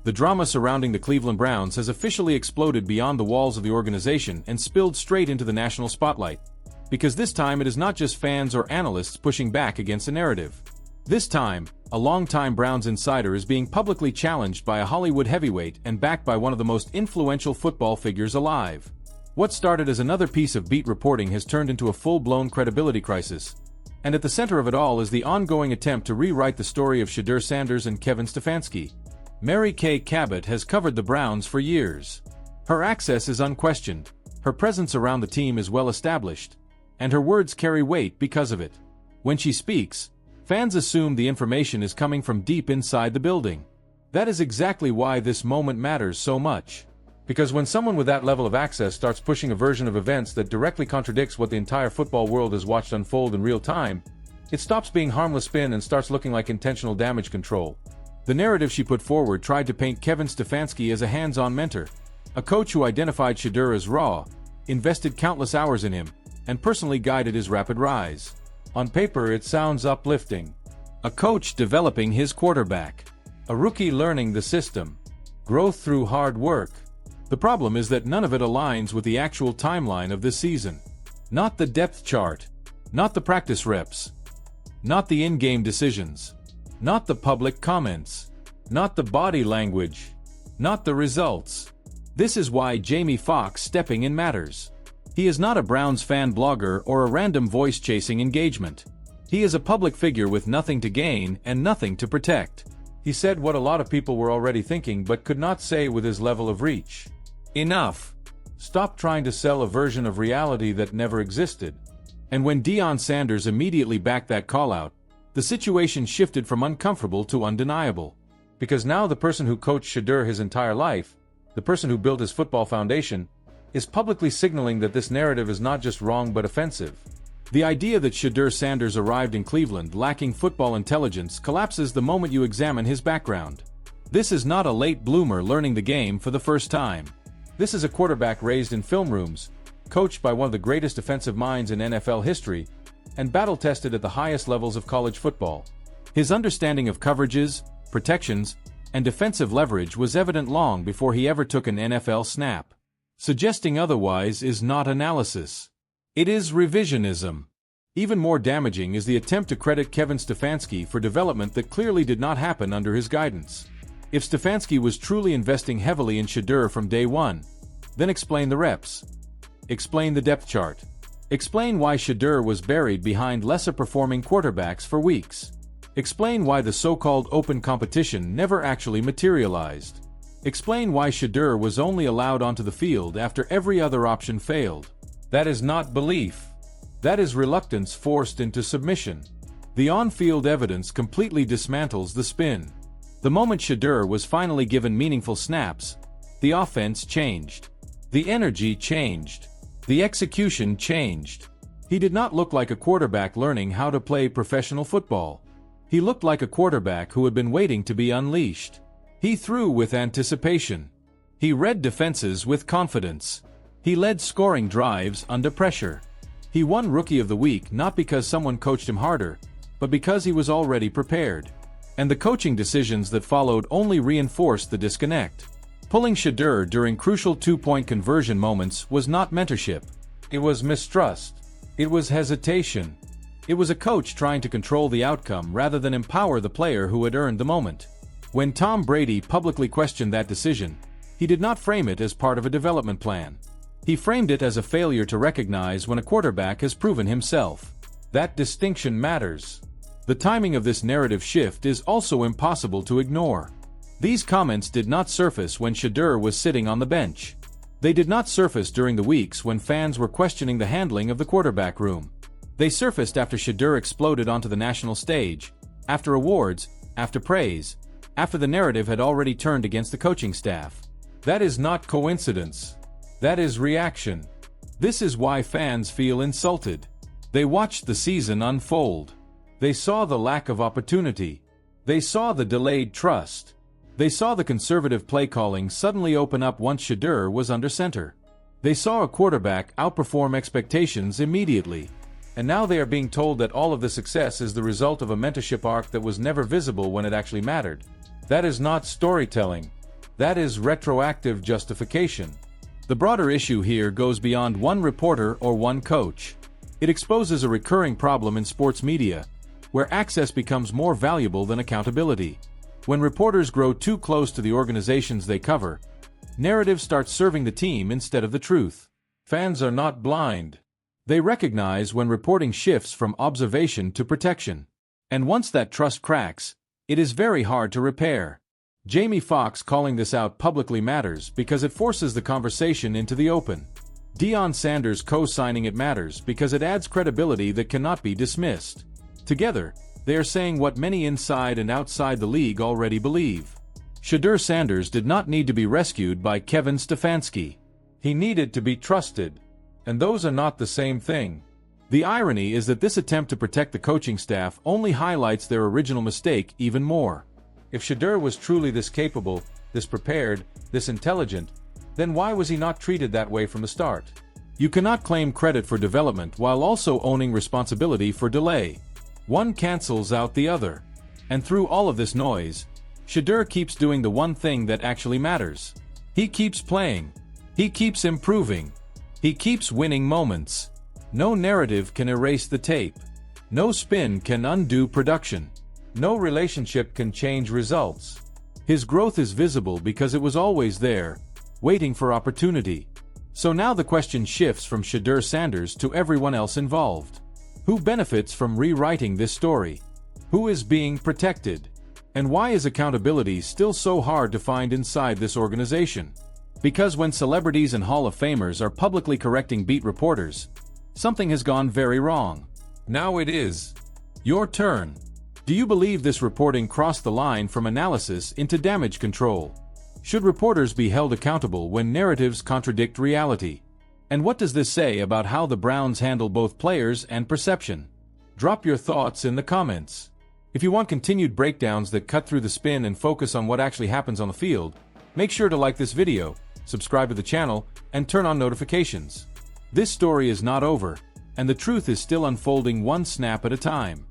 The drama surrounding the Cleveland Browns has officially exploded beyond the walls of the organization and spilled straight into the national spotlight. Because this time it is not just fans or analysts pushing back against a narrative. This time, a longtime Browns insider is being publicly challenged by a Hollywood heavyweight and backed by one of the most influential football figures alive. What started as another piece of beat reporting has turned into a full-blown credibility crisis. And at the center of it all is the ongoing attempt to rewrite the story of Shedeur Sanders and Kevin Stefanski. Kay Cabot has covered the Browns for years. Her access is unquestioned, her presence around the team is well established, and her words carry weight because of it. When she speaks, fans assume the information is coming from deep inside the building. That is exactly why this moment matters so much. Because when someone with that level of access starts pushing a version of events that directly contradicts what the entire football world has watched unfold in real time, it stops being harmless spin and starts looking like intentional damage control. The narrative she put forward tried to paint Kevin Stefanski as a hands-on mentor, a coach who identified Shedeur as raw, invested countless hours in him, and personally guided his rapid rise. On paper it sounds uplifting. A coach developing his quarterback. A rookie learning the system. Growth through hard work. The problem is that none of it aligns with the actual timeline of this season. Not the depth chart. Not the practice reps. Not the in-game decisions. Not the public comments. Not the body language. Not the results. This is why Foxx stepping in matters. He is not a Browns fan blogger or a random voice-chasing engagement. He is a public figure with nothing to gain and nothing to protect. He said what a lot of people were already thinking but could not say with his level of reach. Enough. Stop trying to sell a version of reality that never existed. And when Deion Sanders immediately backed that call-out, the situation shifted from uncomfortable to undeniable. Because now the person who coached Shedeur his entire life, the person who built his football foundation, is publicly signaling that this narrative is not just wrong but offensive. The idea that Shedeur Sanders arrived in Cleveland lacking football intelligence collapses the moment you examine his background. This is not a late bloomer learning the game for the first time. This is a quarterback raised in film rooms, coached by one of the greatest defensive minds in NFL history, and battle-tested at the highest levels of college football. His understanding of coverages, protections, and defensive leverage was evident long before he ever took an NFL snap. Suggesting otherwise is not analysis. It is revisionism. Even more damaging is the attempt to credit Kevin Stefanski for development that clearly did not happen under his guidance. If Stefanski was truly investing heavily in Shedeur from day one, then explain the reps. Explain the depth chart. Explain why Shedeur was buried behind lesser-performing quarterbacks for weeks. Explain why the so-called open competition never actually materialized. Explain why Shedeur was only allowed onto the field after every other option failed. That is not belief. That is reluctance forced into submission. The on-field evidence completely dismantles the spin. The moment Shedeur was finally given meaningful snaps, the offense changed. The energy changed. The execution changed. He did not look like a quarterback learning how to play professional football. He looked like a quarterback who had been waiting to be unleashed. He threw with anticipation. He read defenses with confidence. He led scoring drives under pressure. He won Rookie of the Week not because someone coached him harder, but because he was already prepared. And the coaching decisions that followed only reinforced the disconnect. Pulling Shedeur during crucial two-point conversion moments was not mentorship. It was mistrust. It was hesitation. It was a coach trying to control the outcome rather than empower the player who had earned the moment. When Tom Brady publicly questioned that decision, he did not frame it as part of a development plan. He framed it as a failure to recognize when a quarterback has proven himself. That distinction matters. The timing of this narrative shift is also impossible to ignore. These comments did not surface when Shedeur was sitting on the bench. They did not surface during the weeks when fans were questioning the handling of the quarterback room. They surfaced after Shedeur exploded onto the national stage, after awards, after praise, after the narrative had already turned against the coaching staff. That is not coincidence. That is reaction. This is why fans feel insulted. They watched the season unfold. They saw the lack of opportunity. They saw the delayed trust. They saw the conservative play calling suddenly open up once Shedeur was under center. They saw a quarterback outperform expectations immediately. And now they are being told that all of the success is the result of a mentorship arc that was never visible when it actually mattered. That is not storytelling. That is retroactive justification. The broader issue here goes beyond one reporter or one coach. It exposes a recurring problem in sports media, where access becomes more valuable than accountability. When reporters grow too close to the organizations they cover, narrative starts serving the team instead of the truth. Fans are not blind. They recognize when reporting shifts from observation to protection. And once that trust cracks, it is very hard to repair. Jamie Foxx calling this out publicly matters because it forces the conversation into the open. Deion Sanders co-signing it matters because it adds credibility that cannot be dismissed. Together, they are saying what many inside and outside the league already believe. Shedeur Sanders did not need to be rescued by Kevin Stefanski. He needed to be trusted. And those are not the same thing. The irony is that this attempt to protect the coaching staff only highlights their original mistake even more. If Shedeur was truly this capable, this prepared, this intelligent, then why was he not treated that way from the start? You cannot claim credit for development while also owning responsibility for delay. One cancels out the other. And through all of this noise, Shedeur keeps doing the one thing that actually matters. He keeps playing. He keeps improving. He keeps winning moments. No narrative can erase the tape. No spin can undo production. No relationship can change results. His growth is visible because it was always there, waiting for opportunity. So now the question shifts from Shedeur Sanders to everyone else involved. Who benefits from rewriting this story? Who is being protected? And why is accountability still so hard to find inside this organization? Because when celebrities and Hall of Famers are publicly correcting beat reporters, something has gone very wrong. Now it is your turn. Do you believe this reporting crossed the line from analysis into damage control? Should reporters be held accountable when narratives contradict reality? And what does this say about how the Browns handle both players and perception? Drop your thoughts in the comments. If you want continued breakdowns that cut through the spin and focus on what actually happens on the field, make sure to like this video, subscribe to the channel, and turn on notifications. This story is not over, and the truth is still unfolding one snap at a time.